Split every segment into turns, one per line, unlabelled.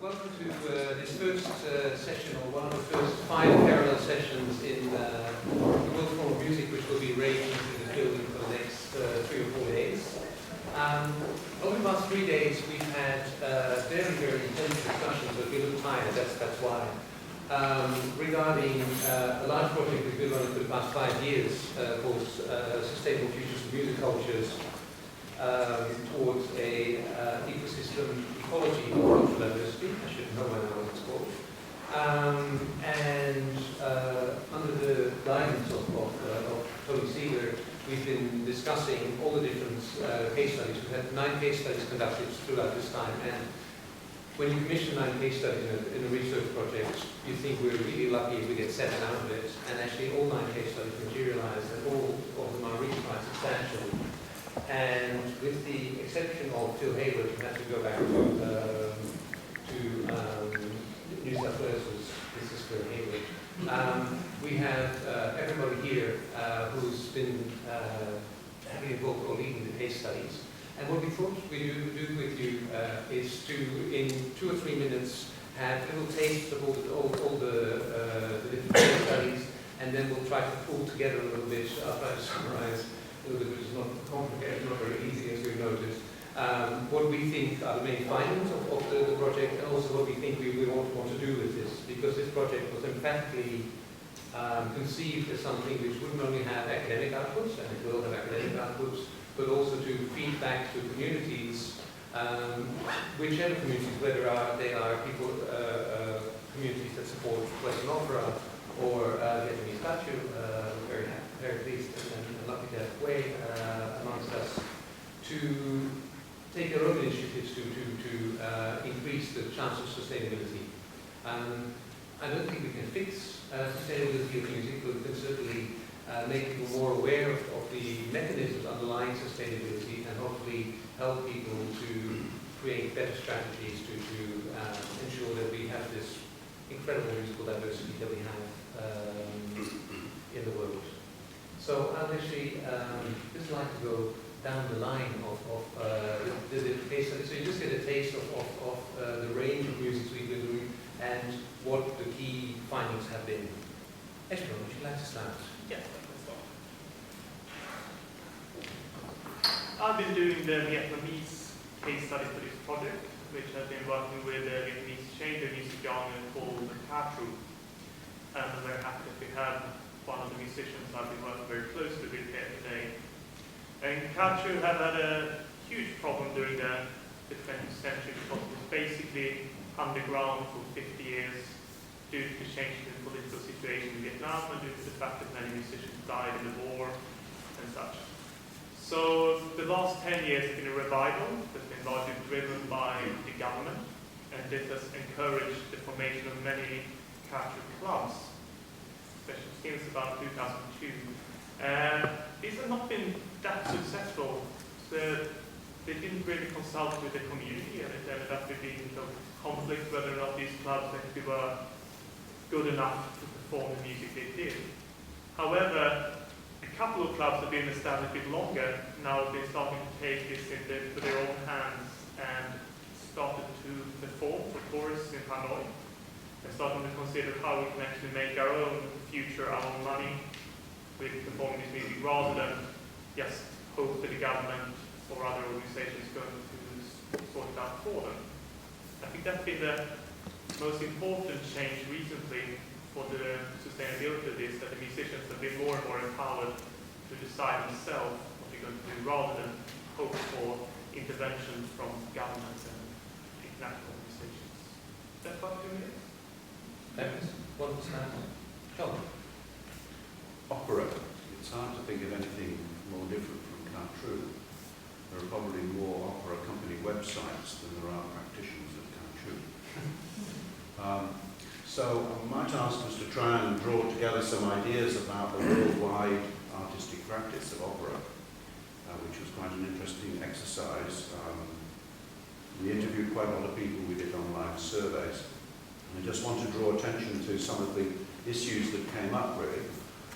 welcome to this first session, or one of the first 5 parallel sessions in the World Forum of Music, which will be raging through the building for the next 3 or 4 days. Over the past 3 days, we've had very, very intense discussions, but we look tired, that's why. Regarding a large project we've been running for the past 5 years called Sustainable Futures of Music Cultures, towards a ecosystem ecology of cultural diversity. I should know by now what it's called. And under the guidance of Tony Seeger, we've been discussing all the different case studies. We've had 9 case studies conducted throughout this time. And when you commission 9 case studies in a research project, you think we're really lucky if we get 7 out of it. And actually all 9 case studies materialize, and all of them are really quite substantial. And with the exception of Phil Hayward, who had to go back to New South Wales, this is Phil Hayward, we have everybody here who's been heavily involved or leading the case studies. And what we thought we'd do with you is to, in 2 or 3 minutes, have a little taste of all the different case studies, and then we'll try to pull together a little bit. I'll try to summarize a little bit, which is not complicated, not very easy, as we've noticed. What we think are the main findings of the project, and also what we think we want to do with this, because this project was emphatically conceived as something which wouldn't only have academic outputs, and it will have academic outputs, but also to feed back to communities, whichever communities, whether they are people, communities that support Western opera or Vietnamese statue, very pleased and lucky to have Way amongst us, to take their own initiatives to increase the chance of sustainability. I don't think we can fix sustainability of music, but we can certainly make people more aware of the mechanisms underlying sustainability, and hopefully help people to create better strategies to ensure that we have this incredible musical diversity that we have in the world. So I'd actually just like to go down the line of the case study, so you just get a taste of the range of music we've been doing and what the key findings have been. Eshma, would you like to start?
Yes, I've been doing the Vietnamese case study for this project, which has been working with the Vietnamese chamber music genre called the Ca Tru. And I'm very happy that we have one of the musicians I've been working very closely with here today. And Ca Tru have had a huge problem during the 20th century, because it was basically underground for 50 years due to the change in the political situation in Vietnam, and due to the fact that many musicians died in the war and such. So the last 10 years has been a revival that's been largely driven by the government, and this has encouraged the formation of many Ca Tru clubs, especially since about 2002. These have not been that successful. So they didn't really consult with the community, and it ended up being a conflict whether or not these clubs actually were good enough to perform the music they did. However, a couple of clubs have been established a bit longer. Now they're starting to take this into their own hands and started to perform for tourists in Hanoi. They're starting to consider how we can actually make our own future, our own money with performing this music, rather than just hope that the government or other organizations are going to sort it out for them. I think that's been the most important change recently for the sustainability of this, that the musicians have been more and more empowered to decide themselves what they're going to do, rather than hope for intervention from government and international organizations. That's about 2 minutes.
Thanks. What was that? John?
Opera. It's hard to think of anything more different from Ca Tru. There are probably more opera company websites than there are practitioners of Ca Tru. So my task was to try and draw together some ideas about the worldwide artistic practice of opera, which was quite an interesting exercise. We interviewed quite a lot of people, we did online surveys, and I just want to draw attention to some of the issues that came up, really.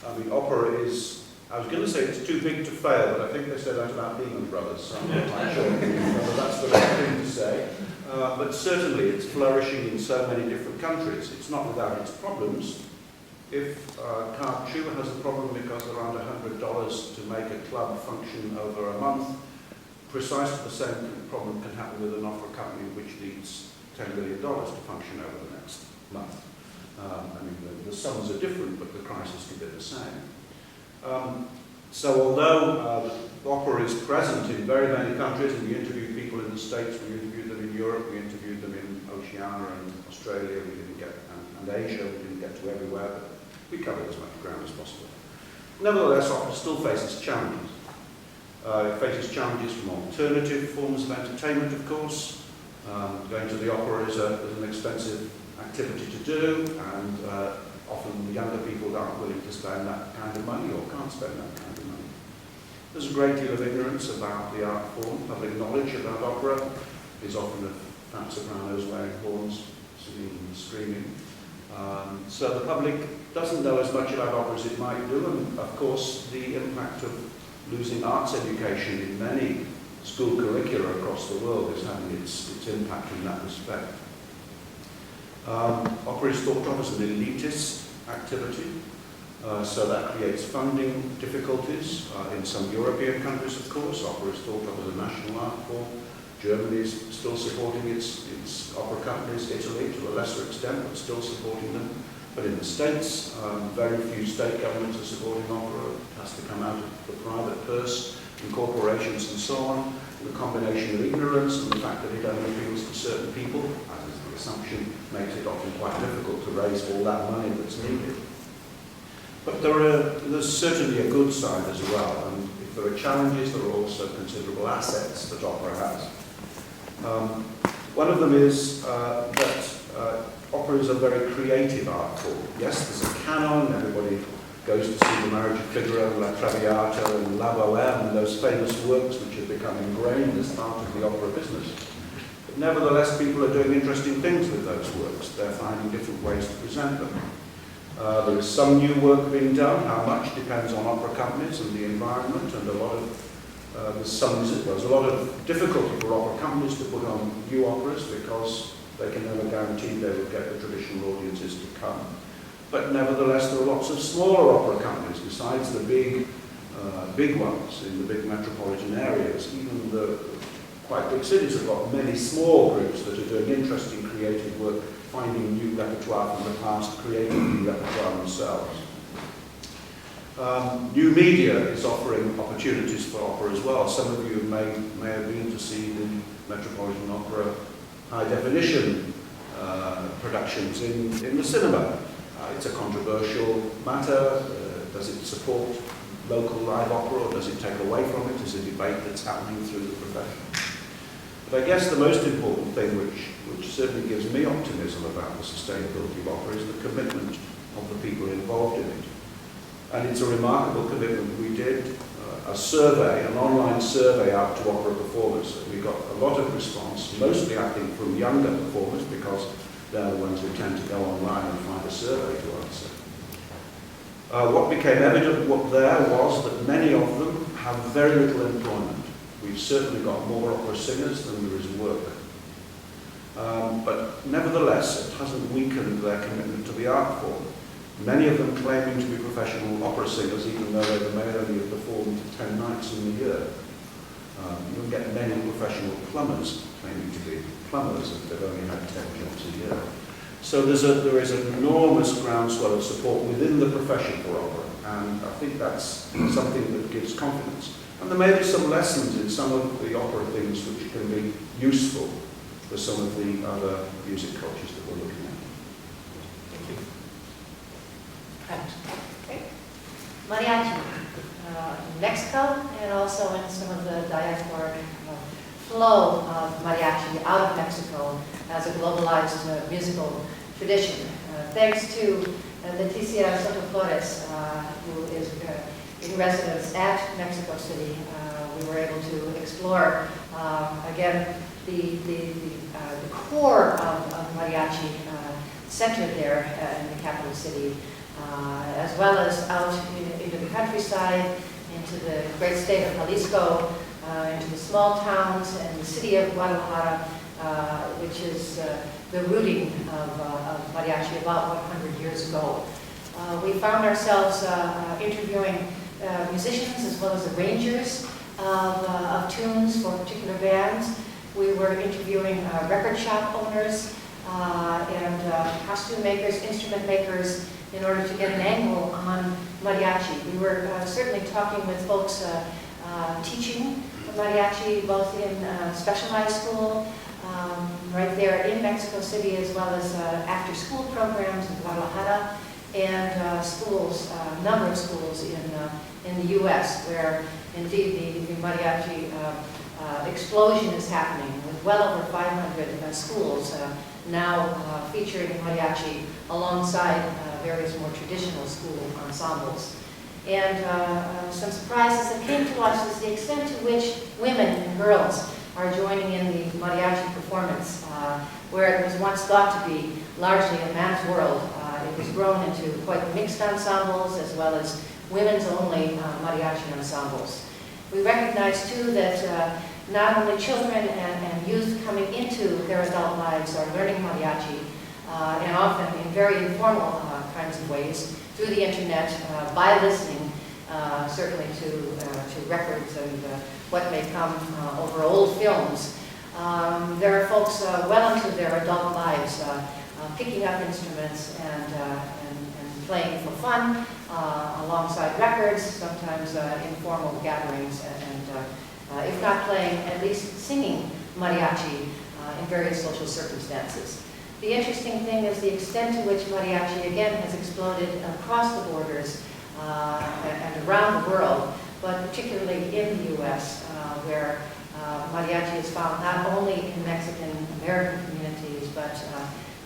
I mean, opera is, I was going to say it's too big to fail, but I think they said that about Lehman Brothers, so I'm not quite sure whether that's the right thing to say. but certainly it's flourishing in so many different countries. It's not without its problems. If Cartu has a problem because around $100 to make a club function over a month, precisely the same problem can happen with an opera company which needs $10 billion to function over the next month. I mean, the sums are different, but the crisis can be the same. So although opera is present in very many countries, and we interviewed people in the States, we interviewed them in Europe, we interviewed them in Oceania and Australia, we didn't get, and Asia, we didn't get to everywhere, but we covered as much ground as possible. Nevertheless, opera still faces challenges. It faces challenges from alternative forms of entertainment, of course. Going to the opera is an expensive activity to do, and often the younger people aren't willing to spend that kind of money or can't spend that kind of money. There's a great deal of ignorance about the art form. Public knowledge about opera is often of fat sopranos wearing horns, singing and screaming. So the public doesn't know as much about opera as it might do, and of course the impact of losing arts education in many school curricula across the world is having its impact in that respect. Opera is thought of as an elitist activity, so that creates funding difficulties. In some European countries, of course, opera is thought of as a national art form. Germany is still supporting its opera companies, Italy to a lesser extent, but still supporting them. But in the States, very few state governments are supporting opera. It has to come out of the private purse, and corporations and so on. The combination of ignorance and the fact that it only appeals to certain people, as is the assumption, makes it often quite difficult to raise all that money that's needed. But there's certainly a good side as well, and if there are challenges, there are also considerable assets that opera has. One of them is that opera is a very creative art form. Yes, there's a canon, everybody goes to see the Marriage of Figaro, La Traviata, and La Bohème, and those famous works which have become ingrained as part of the opera business. But nevertheless, people are doing interesting things with those works. They're finding different ways to present them. There is some new work being done. How much depends on opera companies and the environment, and a lot of there's a lot of difficulty for opera companies to put on new operas because they can never guarantee they will get the traditional audiences to come. But nevertheless, there are lots of smaller opera companies besides the big ones in the big metropolitan areas. Even the quite big cities have got many small groups that are doing interesting creative work, finding new repertoire from the past, creating new repertoire themselves. New media is offering opportunities for opera as well. Some of you may have been to see the Metropolitan Opera high-definition productions in the cinema. It's a controversial matter. Does it support local live opera, or does it take away from it? It's a debate that's happening through the profession. But I guess the most important thing, which certainly gives me optimism about the sustainability of opera, is the commitment of the people involved in it. And it's a remarkable commitment. We did a survey, an online survey out to opera performers. We got a lot of response, mostly I think from younger performers, because they're the ones who tend to go online and find a survey to answer. What became evident there was that many of them have very little employment. We've certainly got more opera singers than there is work. But nevertheless, it hasn't weakened their commitment to the art form. Many of them claiming to be professional opera singers, even though they may only have performed 10 nights in the year. You don't get many professional plumbers claiming to be plumbers if they've only had 10 jobs a year. So there is an enormous groundswell of support within the profession for opera, and I think that's something that gives confidence. And there may be some lessons in some of the opera things which can be useful for some of the other music cultures that we're looking at.
Thank you.
Okay. Mariachi in Mexico, and also in some of the diasporic flow of mariachi out of Mexico as a globalized musical tradition. Thanks to Leticia Soto Flores, who is in residence at Mexico City, we were able to explore again the core of mariachi centered there in the capital city, as well as out into the countryside, into the great state of Jalisco, into the small towns and the city of Guadalajara, which is the rooting of mariachi about 100 years ago. We found ourselves interviewing musicians as well as arrangers of tunes for particular bands. We were interviewing record shop owners and costume makers, instrument makers, in order to get an angle on mariachi. We were certainly talking with folks teaching mariachi both in specialized school, right there in Mexico City, as well as after-school programs in Guadalajara, and schools, a number of schools in the U.S., where indeed the mariachi explosion is happening, with well over 500 schools now featuring mariachi alongside various more traditional school ensembles. And some surprises that came to us is the extent to which women and girls are joining in the mariachi performance, where it was once thought to be largely a man's world. It was grown into quite mixed ensembles as well as women's only mariachi ensembles. We recognize too that not only children and youth coming into their adult lives are learning mariachi, and often in very informal kinds of ways, through the internet, by listening certainly to records and what may come over old films. There are folks well into their adult lives picking up instruments and playing for fun alongside records, sometimes informal gatherings, and if not playing, at least singing mariachi in various social circumstances. The interesting thing is the extent to which mariachi, again, has exploded across the borders and around the world, but particularly in the U.S., where mariachi is found not only in Mexican-American communities, but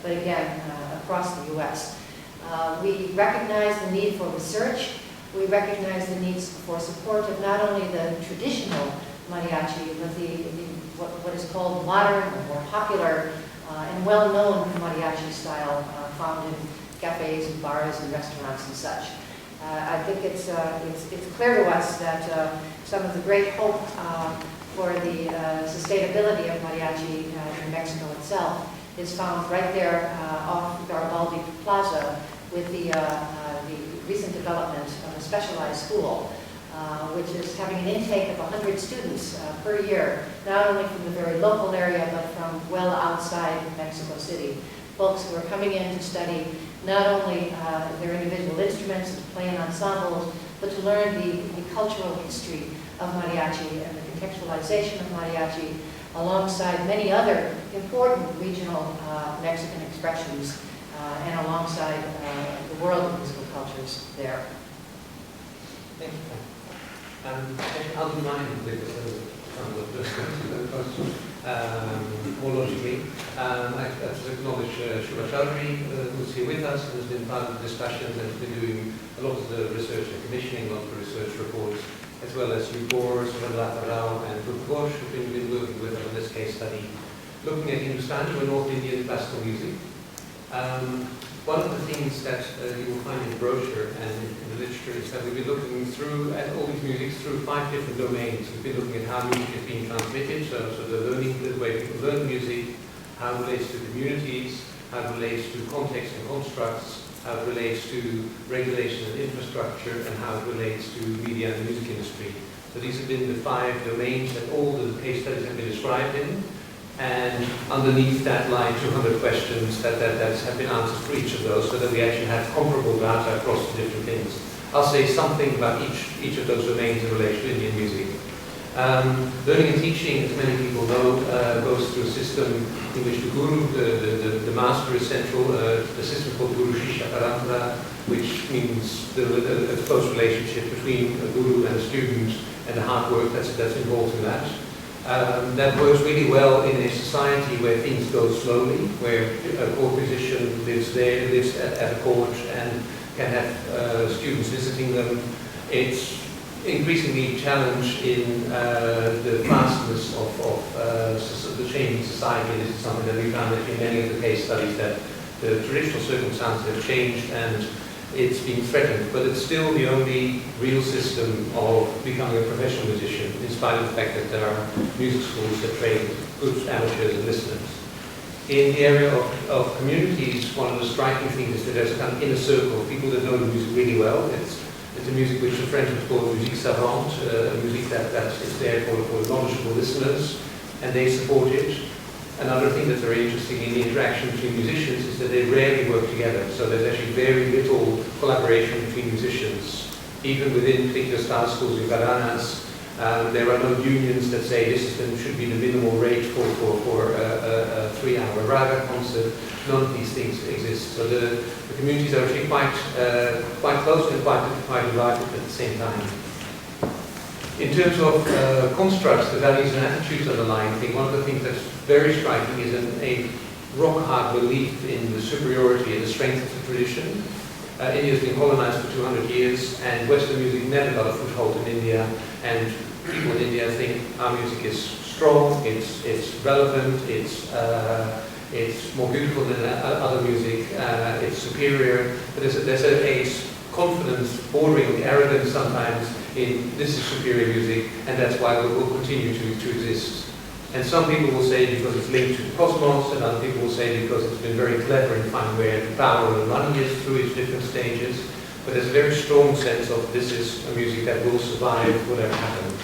again, across the U.S. We recognize the need for research. We recognize the needs for support of not only the traditional mariachi, but what is called modern, or more popular, and well-known mariachi style found in cafes and bars and restaurants and such. I think it's clear to us that some of the great hope for the sustainability of mariachi in Mexico itself is found right there off Garibaldi Plaza with the recent development of a specialized school, which is having an intake of 100 students per year, not only from the very local area, but from well outside Mexico City. Folks who are coming in to study not only their individual instruments, to play in ensembles, but to learn the cultural history of mariachi and the contextualization of mariachi alongside many other important regional Mexican expressions and alongside the world of musical cultures there.
Thank you. I'll do mine with some of the questions. More logically, I have to acknowledge Shubha Chaudhary, who's here with us and has been part of the discussions and has been doing a lot of the research and commissioning of the research reports, as well as Yugor, Sundar Rao, and Rup Ghosh, who've been working with us on this case study, looking at Hindustani or North Indian classical music. One of the things that you will find in the brochure and in the literature is that we've been looking through at all these musics through 5 different domains. We've been looking at how music is being transmitted, so the learning, the way people learn music, how it relates to communities, how it relates to context and constructs, how it relates to regulation and infrastructure, and how it relates to media and the music industry. So these have been the 5 domains that all the case studies have been described in. And underneath that lie 200 questions that have been answered for each of those, so that we actually have comparable data across the different things. I'll say something about each of those domains in relation to Indian music. Learning and teaching, as many people know, goes through a system in which the guru, the master is central, a system called Guru Shishya Parampara, which means a close relationship between a guru and a student and the hard work that's involved in that. That works really well in a society where things go slowly, where a court musician lives at a court and can have students visiting them. It's increasingly challenged in the fastness of the changing society. This is something that we found in many of the case studies, that the traditional circumstances have changed, and it's been threatened, but it's still the only real system of becoming a professional musician, in spite of the fact that there are music schools that train good amateurs and listeners. In the area of communities, one of the striking things is that there's a kind of inner circle of people that know the music really well. It's a music which the French would call musique savante, music that is there for knowledgeable listeners, and they support it. Another thing that's very interesting in the interaction between musicians is that they rarely work together. So there's actually very little collaboration between musicians. Even within particular style schools in Garanas, there are no unions that say this should be the minimal rate for a 3-hour raga concert. None of these things exist. So the communities are actually quite close and quite divided at the same time. In terms of constructs, the values and attitudes underlying thing, one of the things that's very striking is a rock-hard belief in the superiority and the strength of the tradition. India's been colonized for 200 years, and Western music never got a foothold in India, and people in India think our music is strong, it's relevant, it's more beautiful than other music, it's superior, but there's a confidence bordering on arrogance sometimes in this is superior music, and that's why it will continue to exist. And some people will say because it's linked to the cosmos, and other people will say because it's been very clever in finding where the power of money is through its different stages. But there's a very strong sense of this is a music that will survive whatever happens.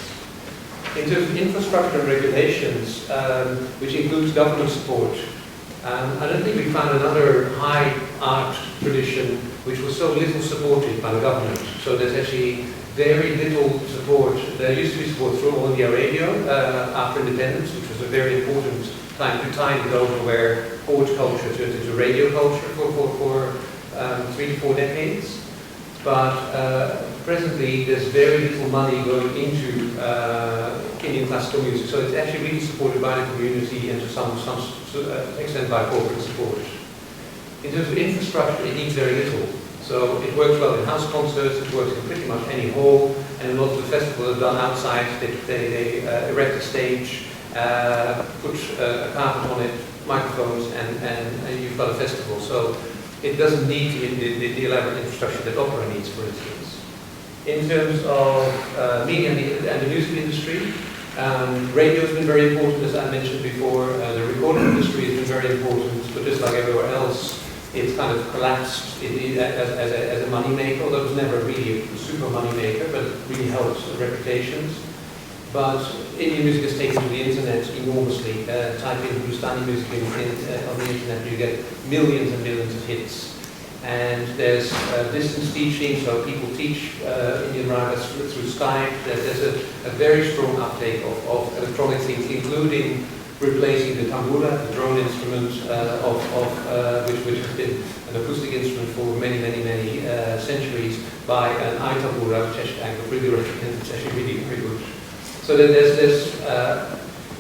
In terms of infrastructure and regulations, which includes government support, I don't think we found another high art tradition which was so little supported by the government. So there's actually very little support. There used to be support through All India Radio after independence, which was a very important time to tide it over where court culture turned into radio culture for 3 to 4 decades. But presently there's very little money going into Indian classical music, so it's actually really supported by the community and to some extent by corporate support. In terms of infrastructure, it needs very little. So it works well in house concerts, it works in pretty much any hall, and a lot of the festivals are done outside. They erect a stage, put a carpet on it, microphones, and you've got a festival. So it doesn't need the elaborate infrastructure that opera needs, for instance. In terms of media and the music industry, radio has been very important, as I mentioned before. The recording industry has been very important, but just like everywhere else, it's kind of collapsed as a money maker, although it was never really a super money maker, but it really helps reputations. But Indian music has taken to the internet enormously. Type in Hindustani music on the internet, you get millions and millions of hits. And there's distance teaching, so people teach Indian ragas through Skype. There's a very strong uptake of electronic things, including replacing the tambura, the drone instrument, which has been an acoustic instrument for many centuries, by an tambura, which actually I really recommend. It's actually really very good. So there's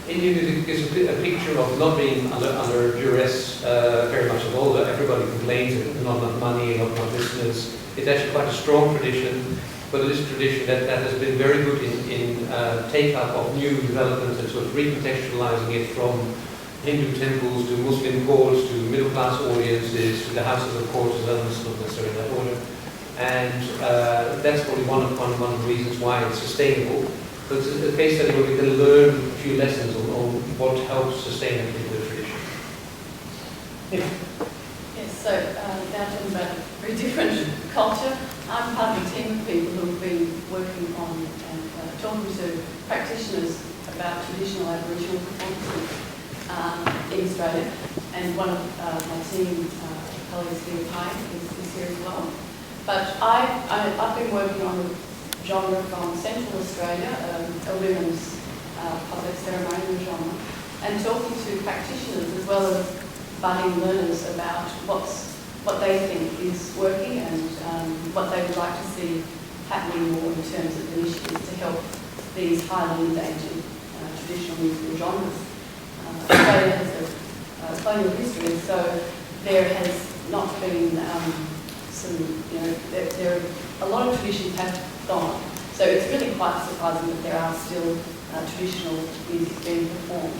Indian music gives a picture of not being under duress very much at all. Everybody complains that not enough money, not enough listeners. It's actually quite a strong tradition, but it is a tradition that has been very good in take-up of new developments and sort of recontextualizing it from Hindu temples to Muslim courts to middle-class audiences to the houses of courtesans, not necessarily in that order. And that's probably one of the reasons why it's sustainable. But it's a case study where we can learn a few lessons on what helps sustain a particular tradition.
Yes, so now talking about a very different culture. I'm part of a team of people who have been working on and talking to practitioners about traditional Aboriginal performances in Australia. And one of my team colleagues, Steve Pine, is here as well. But I've been working on the genre from Central Australia, a women's public ceremonial genre, and talking to practitioners as well as budding learners about what they think is working and what they would like to see happening more in terms of initiatives to help these highly endangered traditional musical genres. Australia has a colonial history, so there has not been there are a lot of traditions have gone. So it's really quite surprising that there are still traditional music being performed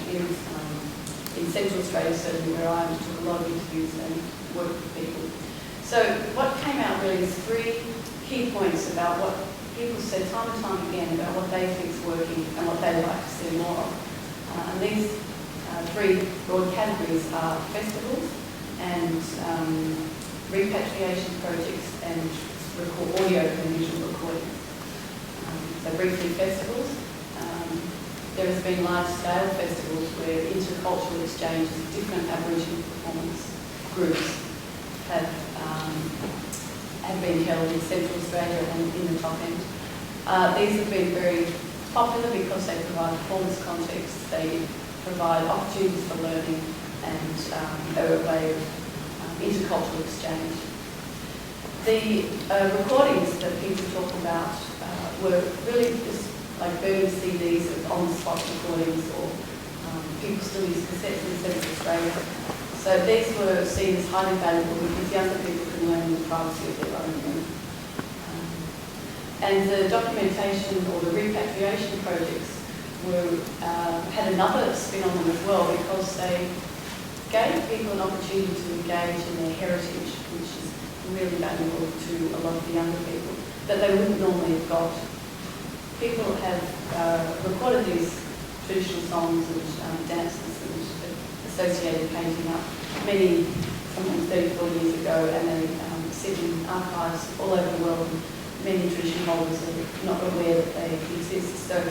in Central Australia, certainly where I took a lot of interviews and worked with people. So what came out really is 3 key points about what people said time and time again about what they think is working and what they'd like to see more of. And these 3 broad categories are festivals and repatriation projects and audio and visual recordings. So briefly, festivals. There has been large-scale festivals where intercultural exchanges of different Aboriginal performance groups have been held in Central Australia and in the top end. These have been very popular because they provide performance context, they provide opportunities for learning, and are a way of intercultural exchange. The recordings that people talk about were really just like burning CDs of on-the-spot recordings, or people still use cassettes in Central Australia. So these were seen as highly valuable because younger people can learn in the privacy of their own room. And the documentation or the repatriation projects had another spin on them as well, because they gave people an opportunity to engage in their heritage, which is really valuable to a lot of the younger people, that they wouldn't normally have got. People have recorded these traditional songs and dances and associated painting up many, sometimes 30, 40 years ago, and they sit in archives all over the world. Many tradition holders are not aware that they exist. So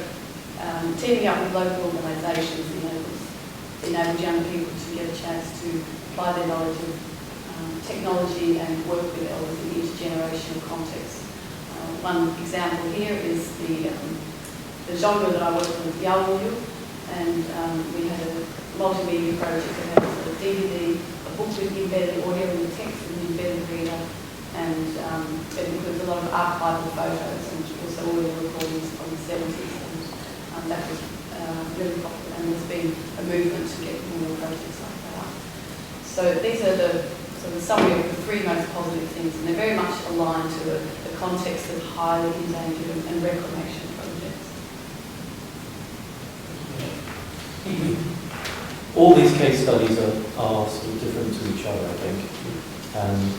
teaming up with local organisations enables young people to get a chance to apply their knowledge of technology and work with elders in intergenerational context. One example here is the genre that I worked with, Yawuyu, and we had a multimedia project that had a DVD, a book with embedded audio in the text and an embedded reader, and it includes a lot of archival photos and also audio recordings from the 70s, and that was really popular, and there's been a movement to get more projects like that up. So these are the summary of the 3 most positive things, and they're very much aligned to the context of highly endangered and reclamation projects.
All these case studies are sort of different to each other, I think, and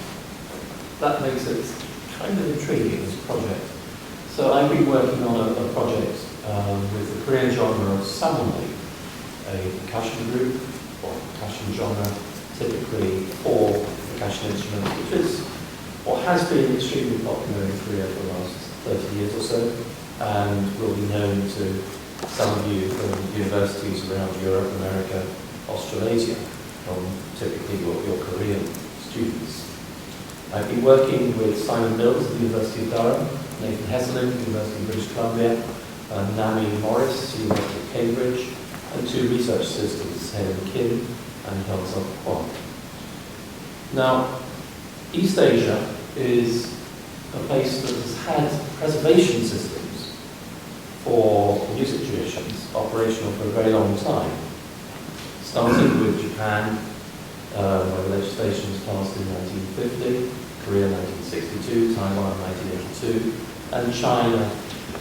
that makes it kind of intriguing as a project. So I've been working on a project with the Korean genre of samonai, a percussion group or percussion genre, typically 4 percussion instruments, which is or has been extremely popular in Korea for the last 30 years or so, and will be known to some of you from universities around Europe, America, Australasia, from typically your Korean students. I've been working with Simon Mills at the University of Durham, Nathan Hesselin at the University of British Columbia, Nami Morris at the University of Cambridge, and 2 research assistants, Helen Kim and Hyun-Suk Kwon. Now, East Asia is a place that has had preservation systems for music traditions operational for a very long time, starting with Japan, where the legislation was passed in 1950, Korea 1962, Taiwan 1982, and China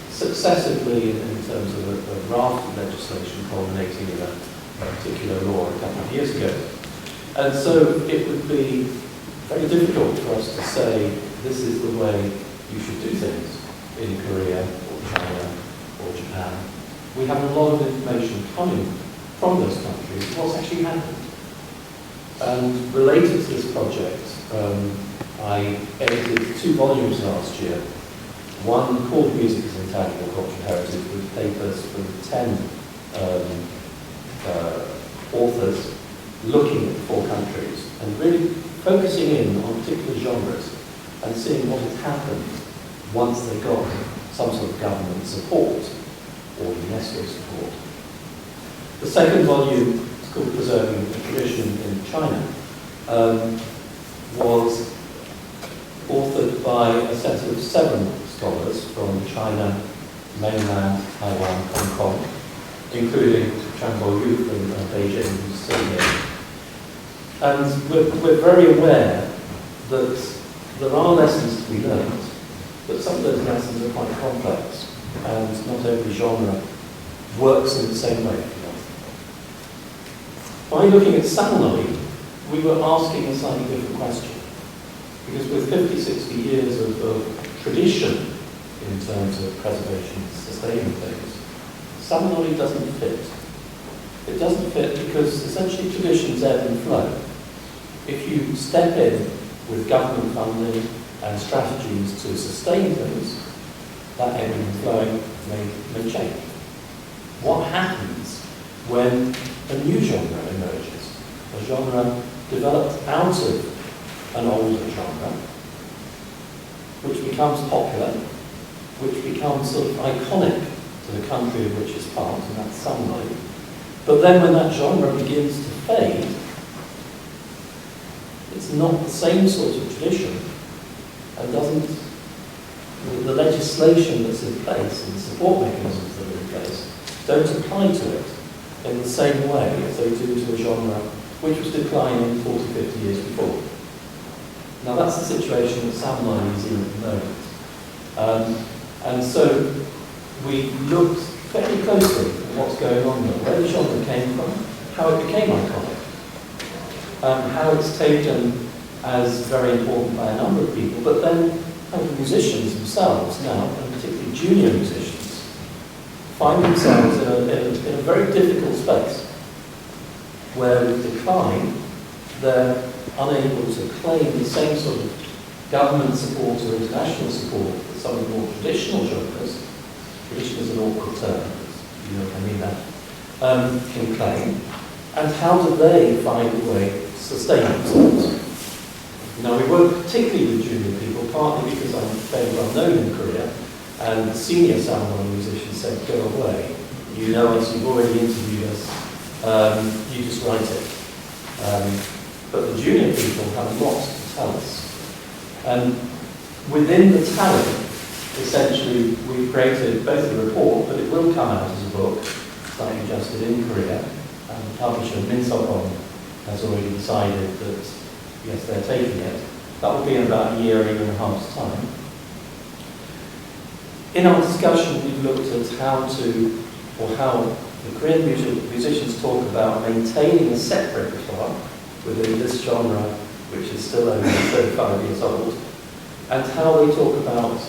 successively in terms of a raft of legislation culminating in a particular law a couple of years ago. And so it would be very difficult for us to say this is the way you should do things in Korea or China or Japan. We have a lot of information coming from those countries, what's actually happened. And related to this project, I edited 2 volumes last year. One called Music as Intangible Cultural Heritage, with papers from 10 authors looking at 4 countries and really focusing in on particular genres and seeing what had happened once they got some sort of government support or UNESCO support. The second volume, it's called Preserving a Tradition in China, was authored by a set of 7 scholars from China, mainland, Taiwan, Hong Kong, including Chang Bo-yu from Beijing, who's sitting here. And we're very aware that there are lessons to be learned, but some of those lessons are quite complex, and not every genre works in the same way. By looking at samonai, we were asking a slightly different question. Because with 50, 60 years of tradition in terms of preservation and sustaining things, Samanoli doesn't fit. It doesn't fit because essentially traditions ebb and flow. If you step in with government funding and strategies to sustain things, that ebbing and flowing may change. What happens when a new genre emerges? A genre developed out of an older genre, which becomes popular, which becomes sort of iconic to the country of which it's part, and that's Samanoli. But then when that genre begins to fade, it's not the same sort of tradition, and doesn't, the legislation that's in place and the support mechanisms that are in place don't apply to it in the same way as they do to a genre which was declining 40, 50 years before. Now that's the situation that Samanoli is in at the moment. And so we looked very closely at what's going on there, where the genre came from, how it became iconic, how it's taken as very important by a number of people, but then how the musicians themselves now, and particularly junior musicians, find themselves in a very difficult space, where with decline, they're unable to claim the same sort of government support or international support that some of the more traditional genres, tradition is an awkward term, you know what I mean that, can claim, and how do they find a way to sustain themselves? Now we work particularly with junior people, partly because I'm fairly well known in Korea, and senior Samanoli musicians said, go away, you know us, you've already interviewed us, you just write it. But the junior people have a lot to tell us. And within the talent, essentially, we've created both a report, but it will come out as a book, slightly adjusted in Korea, and the publisher, Minsopon, has already decided that, yes, they're taking it. That will be in about a year and a half's time. In our discussion, we've looked at how the Korean musicians talk about maintaining a set repertoire within this genre, which is still only 35 years old, and how they talk about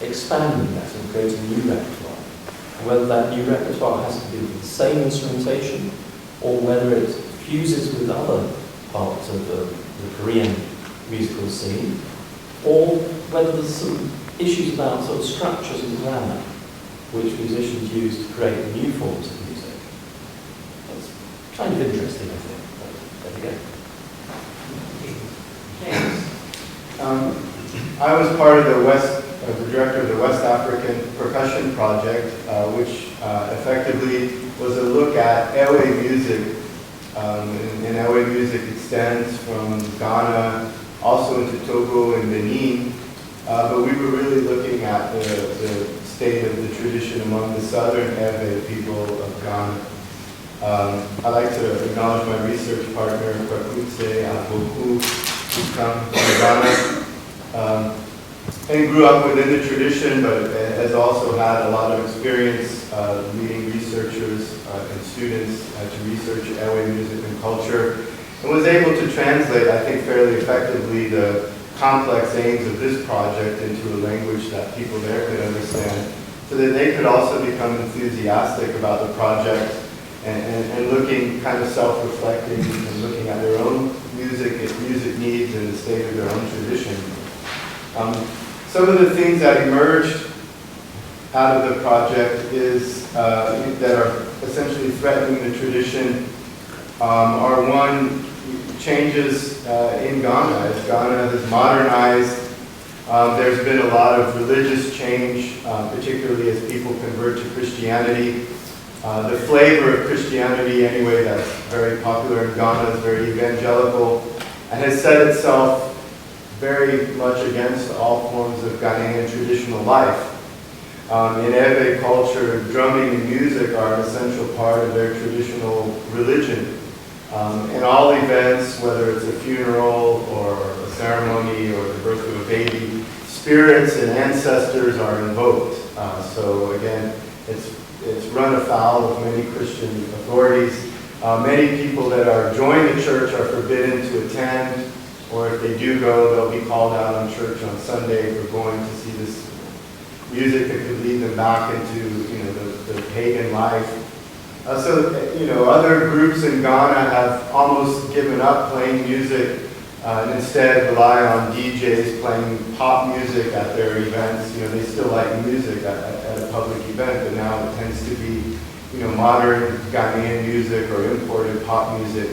expanding that and creating new repertoire. And whether that new repertoire has to do with the same instrumentation, or whether it fuses with other parts of the Korean musical scene, or whether there's some issues about sort of structures and grammar, which musicians use to create new forms of music. That's kind of interesting, I think. But there you go.
I was part of the director of the West African Percussion Project, which effectively was a look at Ewe music. And Ewe music extends from Ghana, also into Togo and Benin. But we were really looking at the state of the tradition among the southern Ewe people of Ghana. I'd like to acknowledge my research partner, Kwakutse Aboku, who's come from Ghana, and grew up within the tradition, but has also had a lot of experience leading researchers and students to research Ewe music and culture, and was able to translate, I think, fairly effectively the complex aims of this project into a language that people there could understand, so that they could also become enthusiastic about the project and looking, kind of self-reflecting and looking at their own music, its music needs, and the state of their own tradition. Some of the things that emerged out of the project is that are essentially threatening the tradition are one, changes in Ghana. As Ghana has modernized, there's been a lot of religious change, particularly as people convert to Christianity. The flavor of Christianity, anyway, that's very popular in Ghana is very evangelical and has set itself very much against all forms of Ghanaian traditional life. In Ewe culture, drumming and music are an essential part of their traditional religion. In all events, whether it's a funeral or a ceremony or the birth of a baby, spirits and ancestors are invoked. So again, it's run afoul of many Christian authorities. Many people that are joining the church are forbidden to attend or if they do go, they'll be called out on church on Sunday for going to see this music that could lead them back into, you know, the pagan life. So, you know, other groups in Ghana have almost given up playing music and instead rely on DJs playing pop music at their events. You know, they still like music at a public event, but now it tends to be, you know, modern Ghanaian music or imported pop music.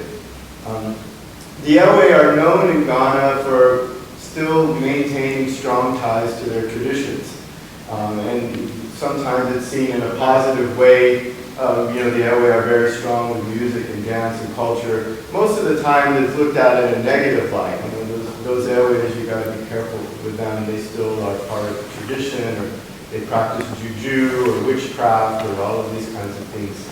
The Ewe are known in Ghana for still maintaining strong ties to their traditions. And sometimes it's seen in a positive way. You know, the Ewe are very strong with music and dance and culture. Most of the time it's looked at in a negative light. You know, those Ewes, you got to be careful with them. They still are part of the tradition, or they practice juju or witchcraft or all of these kinds of things.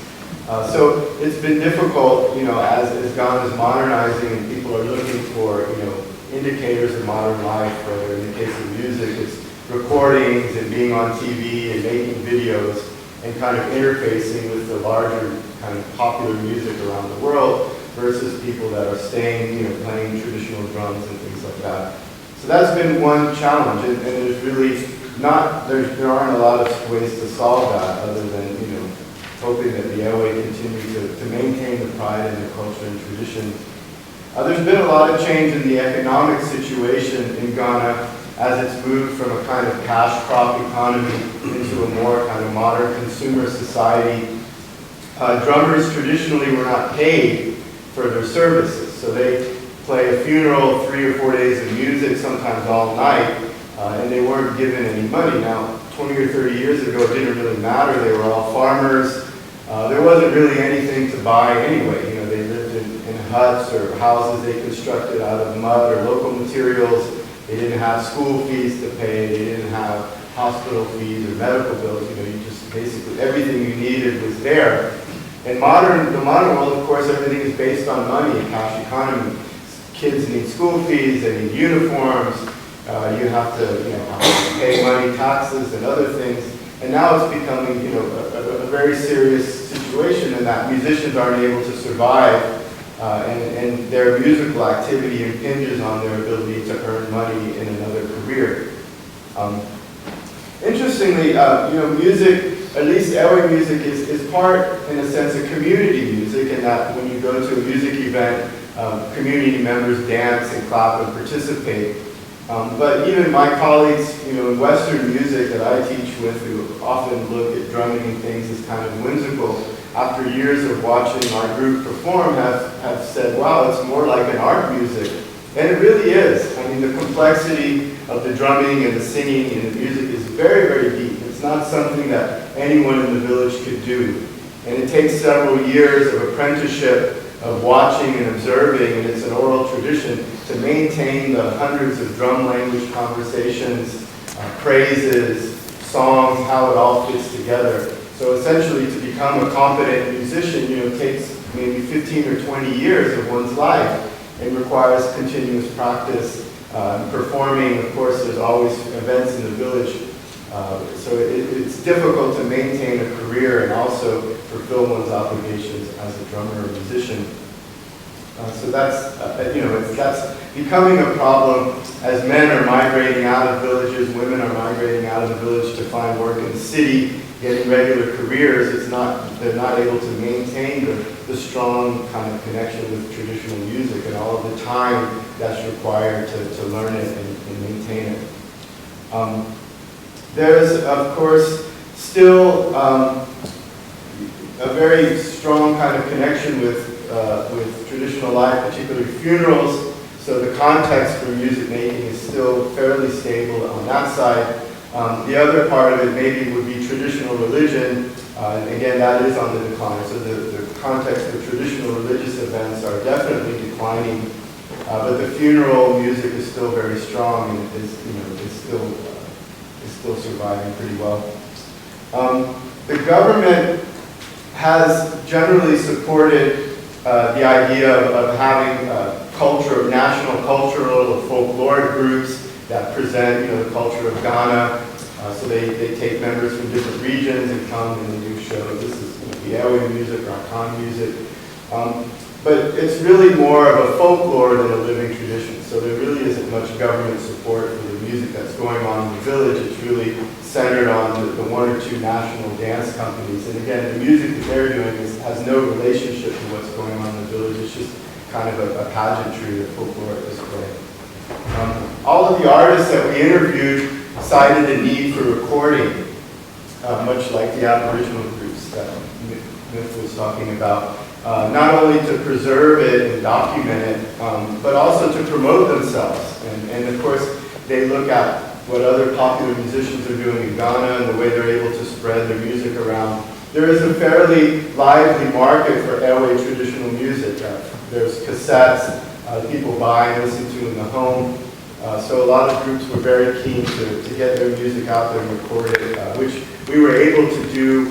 So it's been difficult, you know, as Ghana is modernizing and people are looking for, you know, indicators of modern life, whether in the case of music, it's recordings and being on TV and making videos and kind of interfacing with the larger kind of popular music around the world versus people that are staying, you know, playing traditional drums and things like that. So that's been one challenge, and there's really not, there aren't a lot of ways to solve that other than, you know, hoping that the Ewe continue to maintain the pride in their culture and tradition. There's been a lot of change in the economic situation in Ghana as it's moved from a kind of cash crop economy into a more kind of modern consumer society. Drummers traditionally were not paid for their services, so they play a funeral, 3 or 4 days of music, sometimes all night, and they weren't given any money. Now, 20 or 30 years ago, it didn't really matter. They were all farmers. There wasn't really anything to buy anyway. You know, they lived in huts or houses they constructed out of mud or local materials. They didn't have school fees to pay. They didn't have hospital fees or medical bills. You know, you just basically everything you needed was there. In the modern world, of course, everything is based on money, a cash economy. Kids need school fees. They need uniforms. You have to pay money, taxes, and other things. And now it's becoming, you know, a very serious situation in that musicians aren't able to survive, and their musical activity impinges on their ability to earn money in another career. Interestingly, you know, music, at least Ewe music, is part, in a sense, of community music, in that when you go to a music event, community members dance and clap and participate. But even my colleagues, you know, in Western music that I teach with, who often look at drumming and things as kind of whimsical, after years of watching our group perform, have said, wow, it's more like an art music. And it really is. I mean, the complexity of the drumming and the singing and the music is very, very deep. It's not something that anyone in the village could do. And it takes several years of apprenticeship, of watching and observing, and it's an oral tradition, to maintain the hundreds of drum language conversations, praises, songs, how it all fits together. So essentially, to become a competent musician, you know, takes maybe 15 or 20 years of one's life and requires continuous practice. Performing, of course, there's always events in the village. So it's difficult to maintain a career and also fulfill one's obligations as a drummer or musician. So that's, you know, that's becoming a problem as men are migrating out of villages, women are migrating out of the village to find work in the city, getting regular careers. They're not able to maintain the strong kind of connection with traditional music and all of the time that's required to learn it and maintain it. There's, of course, still a very strong kind of connection with traditional life, particularly funerals. So the context for music making is still fairly stable on that side. The other part of it maybe would be traditional religion. And again, that is on the decline. So the context for traditional religious events are definitely declining. But the funeral music is still very strong and is, you know, is still surviving pretty well. The government has generally supported the idea of having national cultural or folkloric groups that present, you know, the culture of Ghana. So they take members from different regions and come and they do shows. This is, you know, the Ewe music or Akan music. But it's really more of a folklore than a living tradition. So there really isn't much government support for the music that's going on in the village. It's really centered on the one or two national dance companies. And again, the music that they're doing has no relationship to what's going on in the village. It's just kind of a pageantry, a folkloric display. All of the artists that we interviewed cited the need for recording, much like the Aboriginal groups that Myth was talking about. Not only to preserve it and document it, but also to promote themselves. And of course, they look at what other popular musicians are doing in Ghana and the way they're able to spread their music around. There is a fairly lively market for Ewe traditional music. There's cassettes people buy and listen to in the home. So a lot of groups were very keen to get their music out there and record it, which we were able to do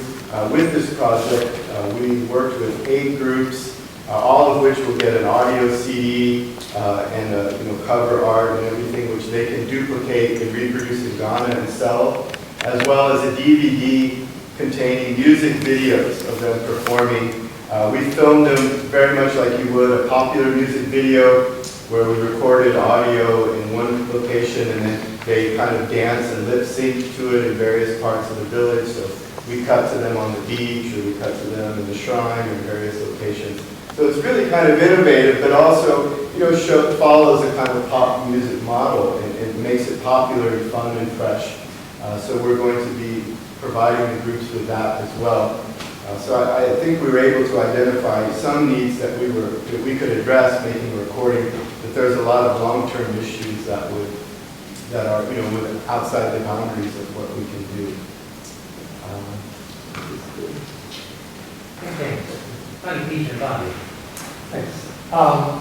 with this project. We worked with 8 groups, all of which will get an audio CD and cover art and everything, which they can duplicate and reproduce in Ghana and sell, as well as a DVD containing music videos of them performing. We filmed them very much like you would a popular music video, where we recorded audio in one location and then they kind of dance and lip sync to it in various parts of the village. So we cut to them on the beach, or we cut to them in the shrine or various locations. So it's really kind of innovative, but also, follows a kind of pop music model and makes it popular and fun and fresh. So we're going to be providing the groups with that as well. So I think we were able to identify some needs that we could address making a recording, but there's a lot of long-term issues that are outside the boundaries of what we can do.
Okay. Thank you, Peter. Bye.
Thanks.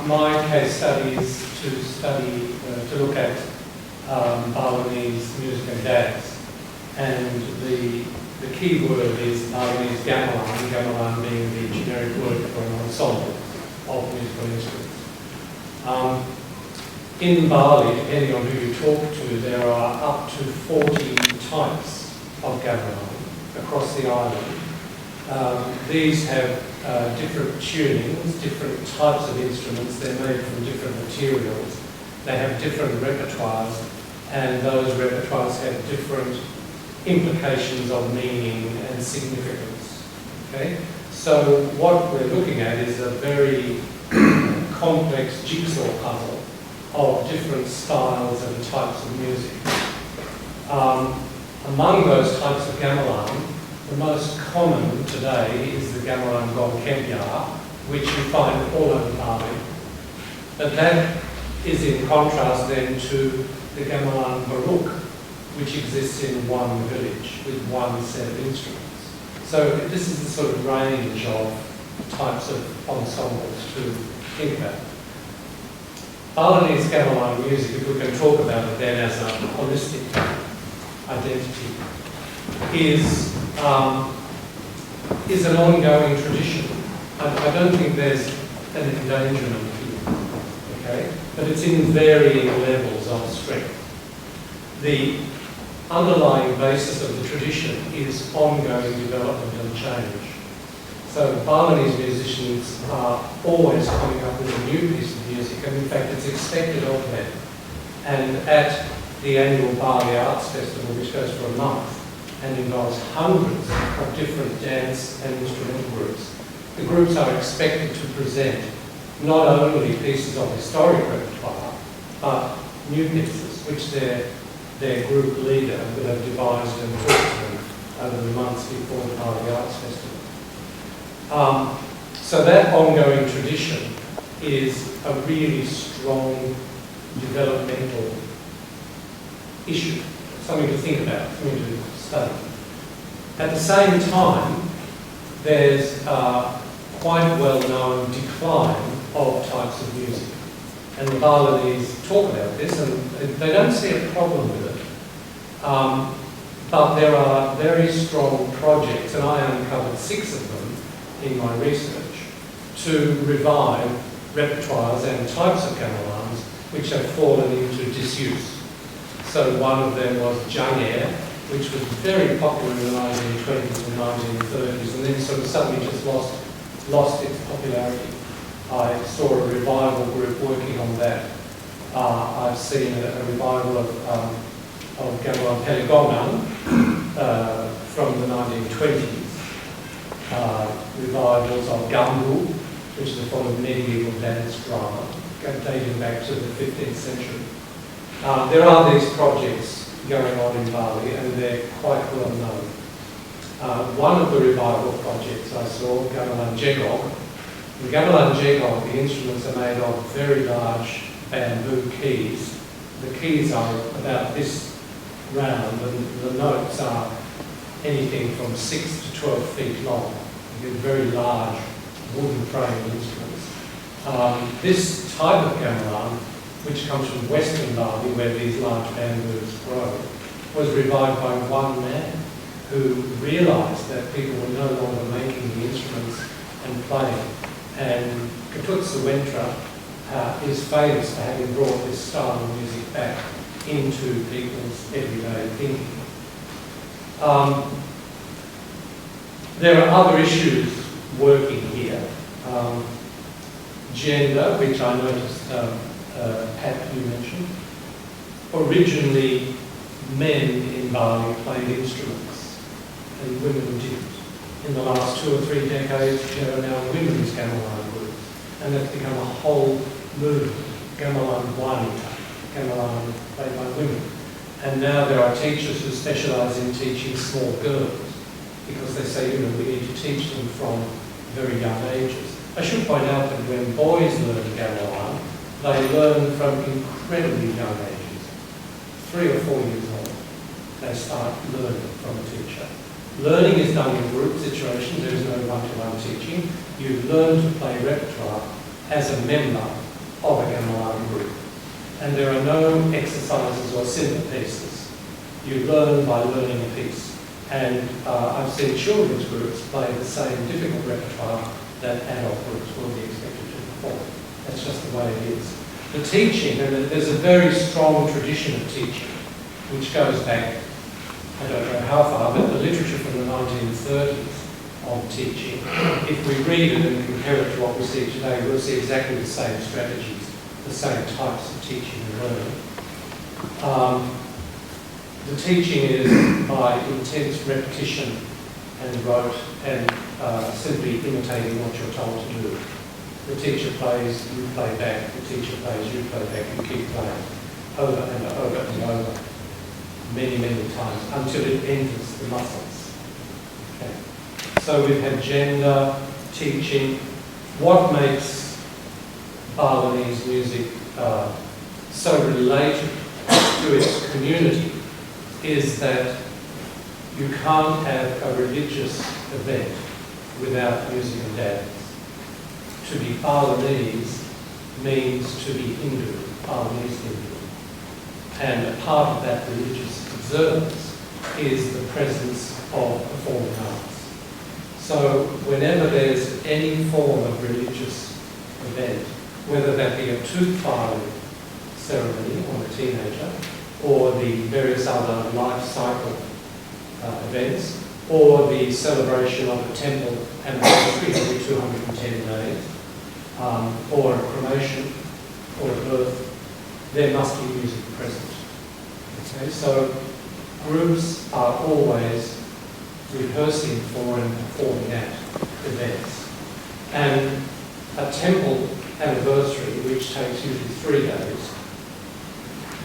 My case study is to look at Balinese music and dance, and the key word is Balinese gamelan, gamelan being the generic word for an ensemble of musical instruments. In Bali, depending on who you talk to, there are up to 40 types of gamelan across the island. These have different tunings, different types of instruments. They're made from different materials. They have different repertoires, and those repertoires have different implications of meaning and significance. Okay? So what we're looking at is a very complex jigsaw puzzle of different styles and types of music. Among those types of gamelan, the most common today is the gamelan gong kempya, which you find all over Bali. But that is in contrast then to the gamelan baruk, which exists in one village with one set of instruments. So this is the sort of range of types of ensembles to think about. Balinese gamelan music, if we can talk about it then as a holistic identity, is an ongoing tradition. I don't think there's an endangerment here, okay? But it's in varying levels of strength. The underlying basis of the tradition is ongoing development and change. So Balinese musicians are always coming up with a new piece of music, and in fact it's expected of them. And at the annual Bali Arts Festival, which goes for a month and involves hundreds of different dance and instrumental groups, the groups are expected to present not only pieces of historic repertoire, but new pieces, which their group leader would have devised and taught to them over the months before the Bali Arts Festival. So that ongoing tradition is a really strong developmental issue, something to think about, something to study. At the same time, there's quite a well-known decline of types of music. And the Balinese talk about this, and they don't see a problem with it. But there are very strong projects, and I uncovered 6 of them in my research, to revive repertoires and types of gamelans which have fallen into disuse. So one of them was Jangair, which was very popular in the 1920s and 1930s, and then sort of suddenly just lost lost its popularity. I saw a revival group working on that. I've seen a revival of gamelan Pelegongan from the 1920s. Revivals of Gambu, which is a form of medieval dance drama, dating back to the 15th century. There are these projects going on in Bali, and they're quite well known. One of the revival projects I saw, Gamelan Jegog. In Gamelan Jegog, the instruments are made of very large bamboo keys. The keys are about this round, and the notes are anything from 6 to 12 feet long. They're very large wooden frame instruments. This type of gamelan, which comes from Western Bali, where these large bamboos grow, was revived by one man who realised that people were no longer making the instruments and playing. And Ketut Suwentra is famous for having brought this style of music back into people's everyday thinking. There are other issues working here. Gender, which I noticed, Pat, you mentioned. Originally, men in Bali played instruments and women didn't. In the last 2 or 3 decades, there are now women's gamelan groups, and that's become a whole movement. Gamelan wanita, gamelan played by women. And now there are teachers who specialise in teaching small girls, because they say, we need to teach them from very young ages. I should point out that when boys learn gamelan, they learn from incredibly young ages. 3 or 4 years old, they start learning from a teacher. Learning is done in group situations. There is no one-to-one teaching. You learn to play repertoire as a member of a gamelan group. And there are no exercises or simple pieces. You learn by learning a piece. And I've seen children's groups play the same difficult repertoire that adult groups will be expected to perform. That's just the way it is. The teaching, and there's a very strong tradition of teaching, which goes back, I don't know how far, but the literature from the 1930s of teaching, if we read it and compare it to what we see today, we'll see exactly the same strategies, the same types of teaching and learning. The teaching is by intense repetition and rote and simply imitating what you're told to do. The teacher plays, you play back. The teacher plays, you play back. You keep playing over and over and over, many, many times, until it enters the muscles. Okay. So we've had gender, teaching. What makes Balinese music so related to its community is that you can't have a religious event without music and dance. To be Balinese means to be Hindu, Balinese Hindu. And a part of that religious observance is the presence of performing arts. So whenever there's any form of religious event, whether that be a tooth filing ceremony on a teenager, or the various other life cycle events, or the celebration of a temple anniversary every 210 days, or a cremation, or a birth, there must be music present. Okay, so groups are always rehearsing for and performing at events. And a temple anniversary, which takes usually 3 days,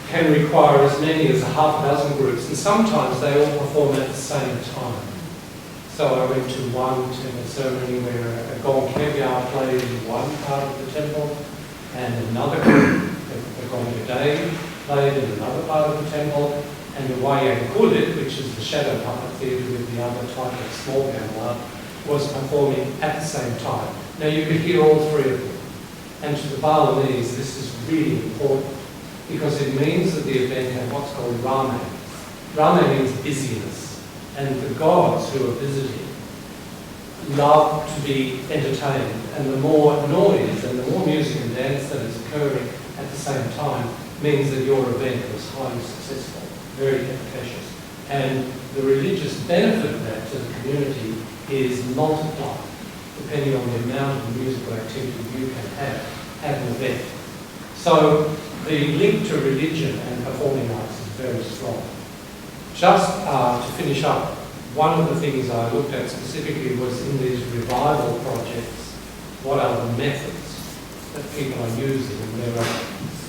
can require as many as half a dozen groups, and sometimes they all perform at the same time. So I went to one temple ceremony where a gong kebya played in one part of the temple, and another group, a gong day, played in another part of the temple, and the wayang kulit, which is the shadow puppet theatre with the other type of small gamelan, was performing at the same time. Now you could hear all 3 of them. And to the Balinese, this is really important, because it means that the event had what's called rame. Rame means busyness, and the gods who are visiting love to be entertained, and the more noise and the more music and dance that is occurring at the same time means that your event was highly successful, very efficacious. And the religious benefit of that to the community is multiplied. depending on the amount of musical activity you can have at an event. So the link to religion and performing arts is very strong. Just to finish up, one of the things I looked at specifically was in these revival projects, what are the methods that people are using? And there are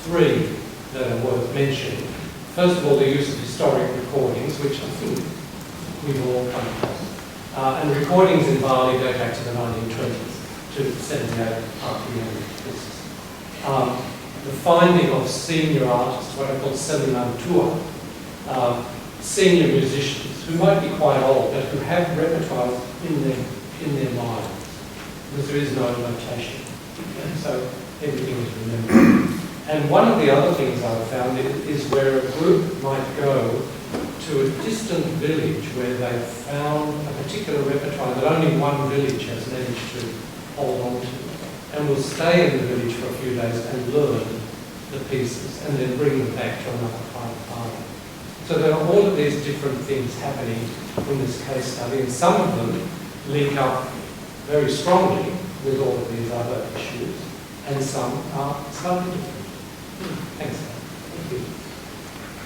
three that are worth mentioning. First of all, the use of historic recordings, which I think we've all come across. And recordings in Bali go back to the 1920s, to 78 RPM pieces. The finding of senior artists, what I call seminar tour, senior musicians who might be quite old but who have repertoires in their minds, because there is no notation. Okay? So everything is remembered. And one of the other things I've found is where a group might go to a distant village where they've found a particular repertoire that only one village has managed to hold on to, and will stay in the village for a few days and learn the pieces and then bring them back to another part of Bali. So there are all of these different things happening in this case study, and some of them link up very strongly with all of these other issues, and some are slightly different. Thanks. Thank you.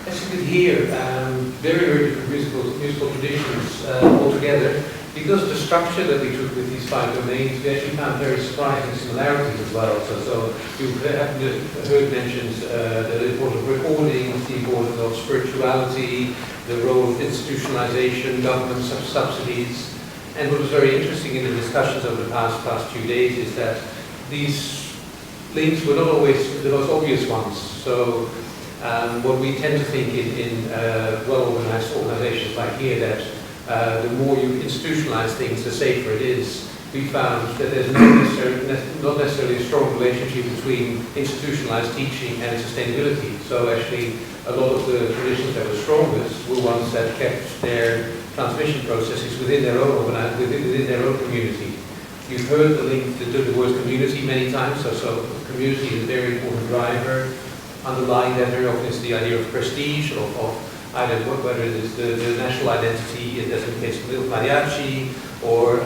As you could hear, very, very different musical traditions altogether. Because of the structure that we took with these 5 domains, we actually found very surprising similarities as well. So you have heard mentioned the importance of recordings, the importance of spirituality, the role of institutionalization, government subsidies. And what was very interesting in the discussions over the past few days is that these links were not always the most obvious ones. So what we tend to think in well-organized organizations like here, that the more you institutionalize things, the safer it is. We found that there's not necessarily a strong relationship between institutionalized teaching and sustainability. So actually, a lot of the traditions that were strongest were ones that kept their transmission processes within their own within their own community. You've heard the link to the word community many times. So community is a very important driver. Underlying that very often is the idea of prestige, of either whether it is the national identity, as in the case of mariachi, or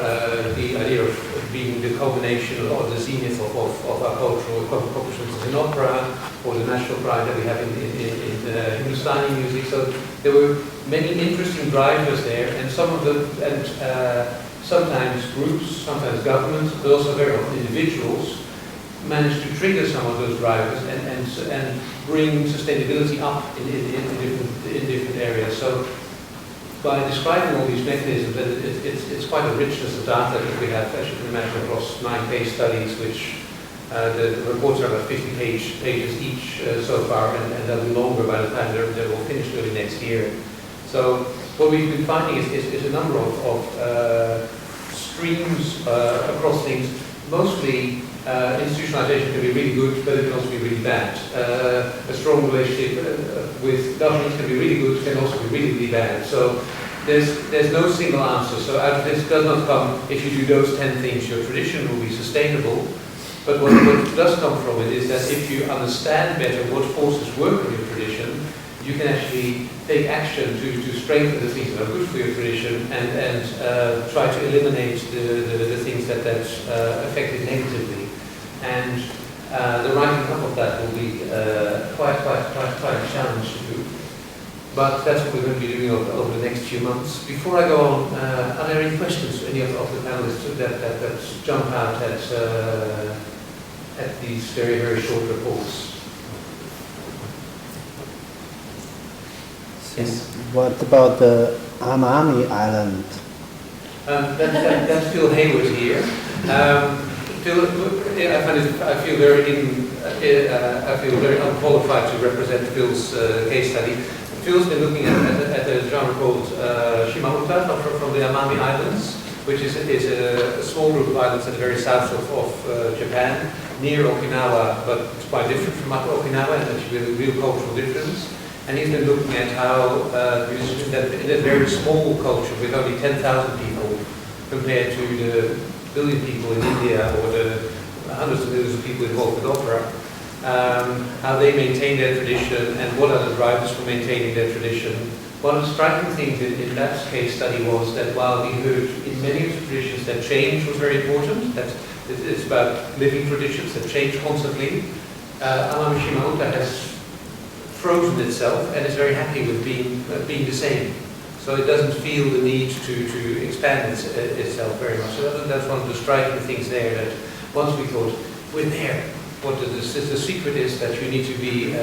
the idea of being the culmination or the zenith of our cultural accomplishments in opera, or the national pride that we have in Hindustani music. So there were many interesting drivers there, and some of them, sometimes groups, sometimes governments, but also very often individuals, managed to trigger some of those drivers and bring sustainability up in different areas. So by describing all these mechanisms, it's quite a richness of data that we have, as you can imagine, across 9 case studies, which the reports are about 50 pages each so far, and they'll be longer by the time they're all finished early next year. So what we've been finding is a number of streams across things. Mostly institutionalization can be really good, but it can also be really bad. A strong relationship with governments can be really good, can also be really, really bad. So there's no single answer. So out of this does not come, if you do those 10 things, your tradition will be sustainable. But what does come from it is that if you understand better what forces work in your tradition, you can actually take action to strengthen the things that are good for your tradition and try to eliminate the things that affect it negatively. And the writing up of that will be quite a challenge to do. But that's what we're going to be doing over the next few months. Before I go on, are there any questions, any of the panelists that jump out at these very, very short reports? Yes.
What about the Amami Island?
That's Phil Hayward here. Phil, I feel very unqualified to represent Phil's case study. Phil's been looking at a genre called Shimauta from the Amami Islands, which is a small group of islands at the very south of Japan, near Okinawa, but it's quite different from Okinawa, and there's a real cultural difference. And he's been looking at how in a very small culture with only 10,000 people compared to the billion people in India or the hundreds of millions of people involved with opera, how they maintain their tradition and what are the drivers for maintaining their tradition, one of the striking things in that case study was that while we heard in many of the traditions that change was very important, that it's about living traditions that change constantly, Amami Shimaota has frozen itself and is very happy with being the same. So it doesn't feel the need to expand itself very much. So that's one of the striking things there, that once we thought, we're there. What the secret is that you need to be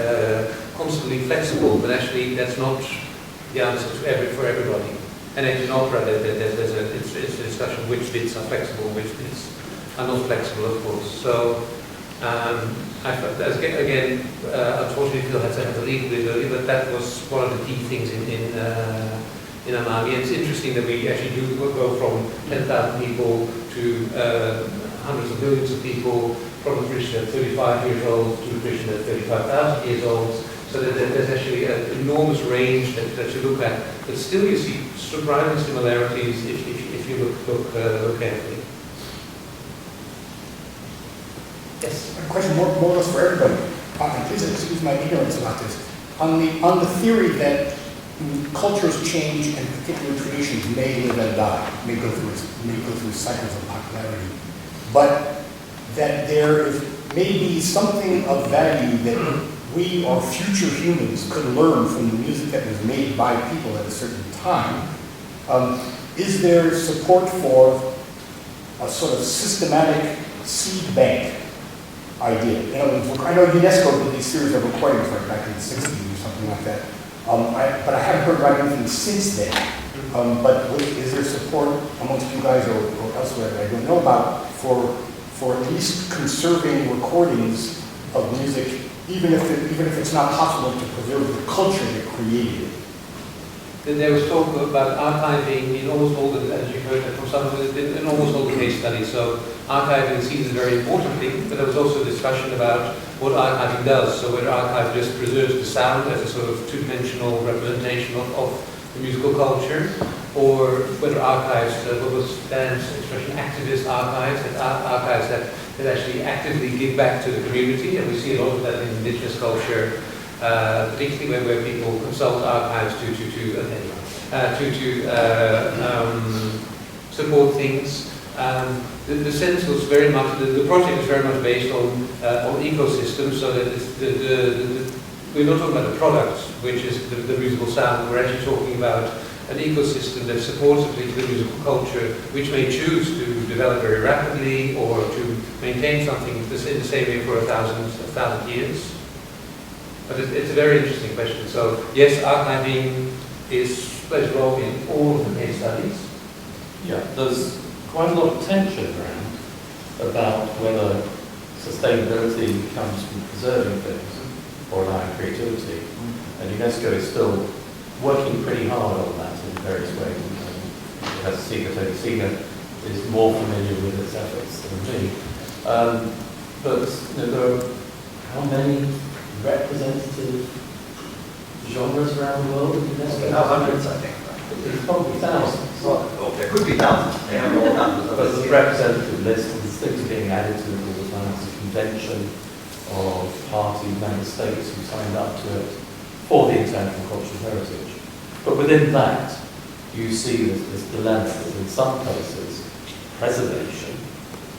constantly flexible, but actually that's not the answer for everybody. And actually in opera, it's a discussion which bits are flexible, which bits are not flexible, of course. So again, unfortunately, Phil had to leave a bit early, but that was one of the key things in Amami. And it's interesting that we actually do go from 10,000 people to hundreds of millions of people, from a tradition at 35 years old to a tradition at 35,000 years old. So that there's actually an enormous range that you look at, but still you see surprising similarities if you look carefully. Yes.
A question more or less for everybody. And please excuse my ignorance about this. On the theory that cultures change and particular traditions may live and die, may go through cycles of popularity, but that there is maybe something of value that we or future humans could learn from the music that was made by people at a certain time. Is there support for a sort of systematic seed bank idea? In other words, I know UNESCO did these series of recordings like back in the 60s or something like that. But I haven't heard about anything since then. But is there support amongst you guys or elsewhere that I don't know about for at least conserving recordings of music, even if it's not possible to preserve the culture that created it?
Then there was talk about archiving in almost all the, as you heard from some of the, in almost all the case studies. So archiving is seen as a very important thing, but there was also a discussion about what archiving does. So whether archive just preserves the sound as a sort of two-dimensional representation of the musical culture, or whether archives, what was Dan's expression, activist archives, that archives that actually actively give back to the community. And we see a lot of that in indigenous culture, particularly where people consult archives to support things. The sense was very much, the project is very much based on ecosystems, so that we're not talking about the product, which is the musical sound. We're actually talking about an ecosystem that supports a particular musical culture, which may choose to develop very rapidly or to maintain something in the same way for a thousand years. But it's a very interesting question. So yes, archiving plays a role in all of the case studies.
Yeah, there's quite a lot of tension around about whether sustainability comes from preserving things or allowing creativity. And UNESCO is still working pretty hard on that in various ways. As Tony Sina is more familiar with its efforts than me. But there are how many representative genres around the world in UNESCO?
Now hundreds, I think.
It's probably thousands.
Well, there could be thousands. They have all thousands.
But the representative list, and there's things being added to it all the time. It's a convention of party member states who signed up to it for the international cultural heritage. But within that, you see this dilemma that in some places, preservation,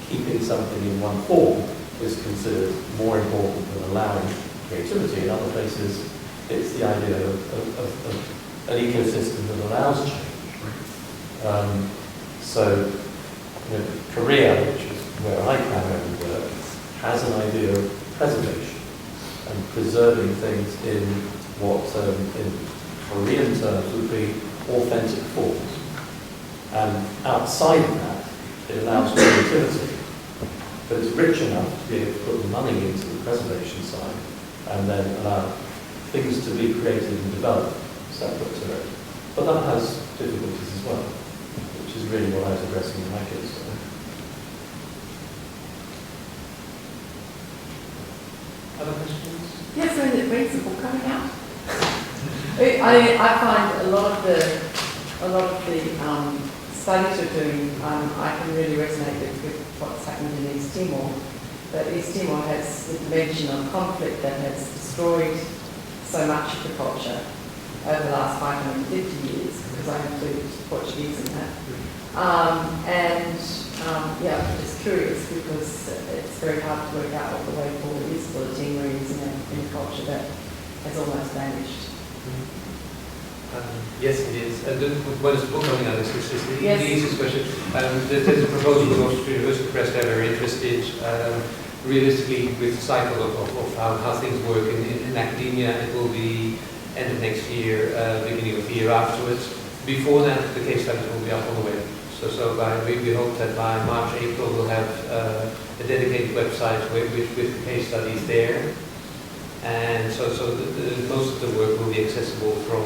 keeping something in one form, is considered more important than allowing creativity. In other places, it's the idea of an ecosystem that allows change. So, Korea, which is where I primarily work, has an idea of preservation and preserving things in what, in Korean terms, would be authentic forms. And outside of that, it allows creativity. But it's rich enough to be able to put the money into the preservation side and then allow things to be created and developed separate to it. But that has difficulties as well, which is really what I was addressing in my case.
Other questions?
Yes, so it reads the book coming out. I find a lot of the studies you're doing, I can really resonate with what's happening in East Timor. That East Timor has the dimension of conflict that has destroyed so much of the culture,
over the last 550 years, because I include Portuguese in that. Yeah, I'm just curious because it's very hard to work out what the way forward is for the Timorese in a culture that has almost vanished.
Yes, it is. When is the book coming out? This is the
Yes.
easiest question. There's a proposal with Oxford University Press. They're very interested. Realistically, with the cycle of how things work in academia, it will be end of next year, beginning of the year afterwards. Before that, the case studies will be up on the web. We hope that by March, April, we'll have a dedicated website with the case studies there. And most of the work will be accessible from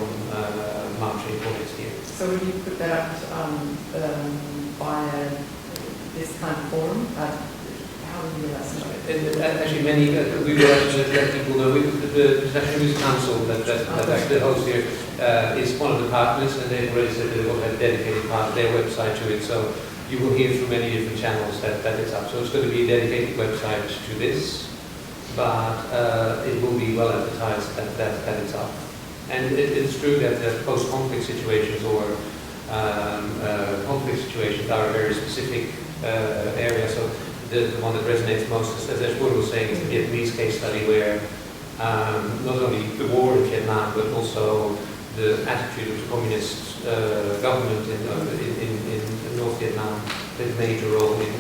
March, April next year.
So will you put that via this kind of forum? How will you do that?
Actually, many, we will actually let people know, the National Music Council that actually hosts here is one of the partners, and they've already said they will have a dedicated part of their website to it, so you will hear through many different channels that it's up. So it's going to be a dedicated website to this, but it will be well advertised that it's up. And it's true that post-conflict situations or conflict situations are a very specific area. So the one that resonates most, as Ashwood was saying, is the Vietnamese case study where not only the war in Vietnam, but also the attitude of the communist government in North Vietnam played a major role in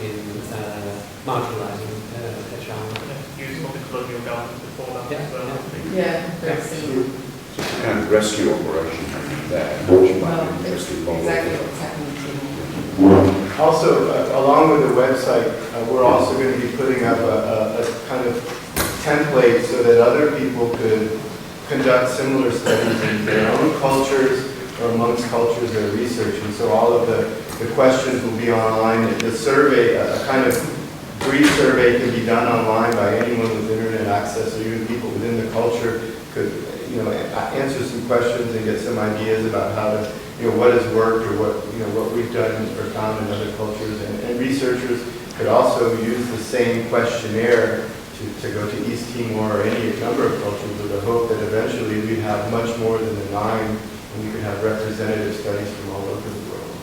marginalizing Cachao.
Use of the colonial government before that as well, I think.
Yeah, very similar.
It's a kind of rescue operation there, which might
Well,
be interesting.
exactly what's happening to you.
Also, along with the website, we're also going to be putting up a kind of template so that other people could conduct similar studies in their own cultures or amongst cultures they're researching. So all of the questions will be online. The survey, a kind of brief survey can be done online by anyone with internet access, or even people within the culture could, answer some questions and get some ideas about how to, what has worked or what we've done or found in other cultures. And researchers could also use the same questionnaire to go to East Timor or any number of cultures with the hope that eventually we'd have much more than the 9, and we could have representative studies from all over the world.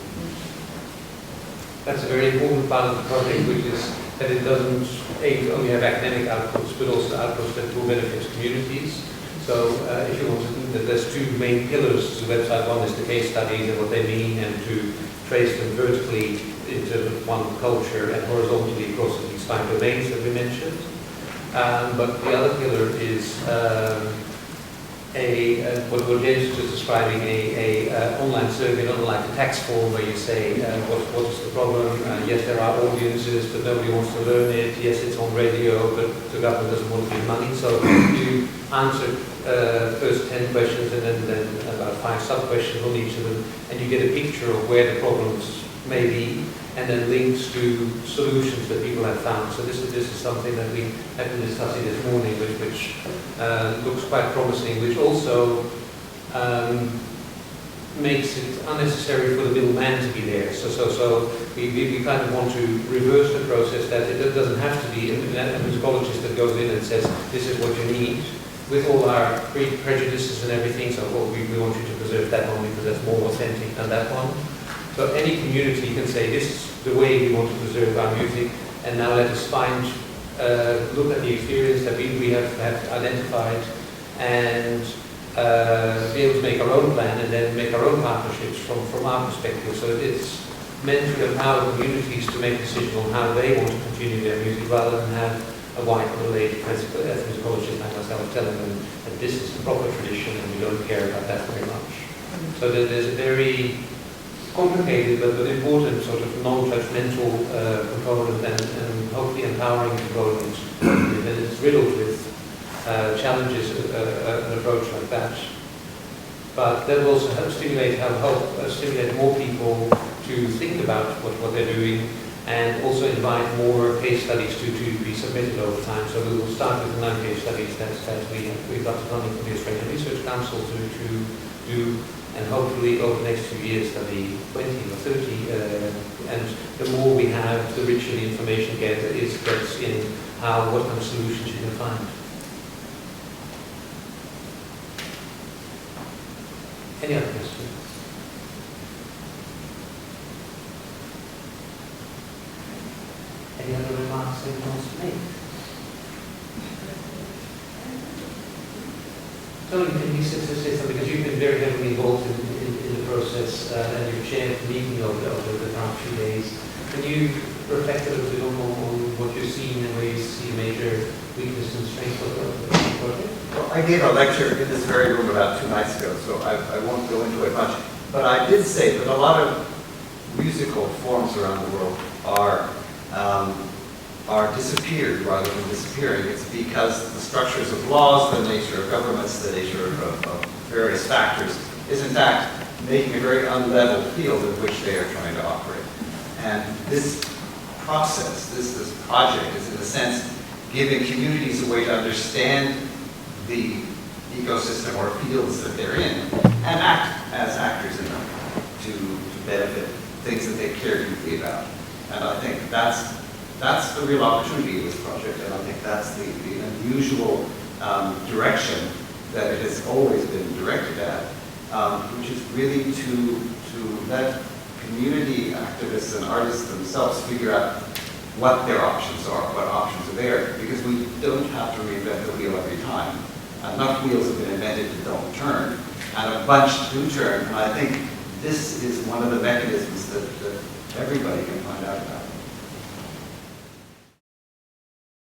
That's a very important part of the project, which is that it doesn't only have academic outputs, but also outputs that will benefit communities. So if you want to, there's two main pillars to the website. One is the case studies and what they mean, and to trace them vertically into one culture and horizontally across these 5 domains that we mentioned. But the other pillar is what James was describing, a online survey, not like a tax form where you say what is the problem. Yes, there are audiences, but nobody wants to learn it. Yes, it's on radio, but the government doesn't want to give money. So you answer first 10 questions and then about 5 sub-questions on each of them, and you get a picture of where the problems may be, and then links to solutions that people have found. So this is something that we have been discussing this morning, which looks quite promising, which also makes it unnecessary for the middleman to be there. So we kind of want to reverse the process, that it doesn't have to be a musicologist that goes in and says, this is what you need, with all our prejudices and everything. So we want you to preserve that one because that's more authentic than that one. So any community can say, this is the way we want to preserve our music, and now let us look at the experience that we have identified, and be able to make our own plan and then make our own partnerships from our perspective. So it's meant to empower communities to make a decision on how they want to continue their music, rather than have a white middle-aged musicologists like myself telling them that this is the proper tradition and we don't care about that very much. So there's a very complicated but important sort of non-judgmental component and hopefully empowering component. And it's riddled with challenges, an approach like that. But that will also help stimulate more people to think about what they're doing, and also invite more case studies to be submitted over time. So we will start with the 9 case studies that we've got funding from the Australian Research Council to do, and hopefully over the next few years there'll be 20 or 30, and the more we have, the richer the information gets in what kind of solutions you can find.
same noise to me. Tony, can you say something, because you've been very heavily involved in the process and you've chaired the meeting over the past few days. Can you reflect a little bit on what you've seen and where you see major weakness and strength of the project?
Well, I gave a lecture in this very room about 2 nights ago, so I won't go into it much. But I did say that a lot of musical forms around the world are disappeared rather than disappearing. It's because the structures of laws, the nature of governments, the nature of various factors is in fact making a very unlevel field in which they are trying to operate. And this process, this project is in a sense giving communities a way to understand the ecosystem or fields that they're in and act as actors in them to benefit things that they care deeply about. And I think that's the real opportunity of this project, and I think that's the unusual direction that it has always been directed at, which is really to let community activists and artists themselves figure out what their options are, what options are there, because we don't have to reinvent the wheel every time. Enough wheels have been invented that don't turn, and a bunch do turn, and I think this is one of the mechanisms that everybody can find out about.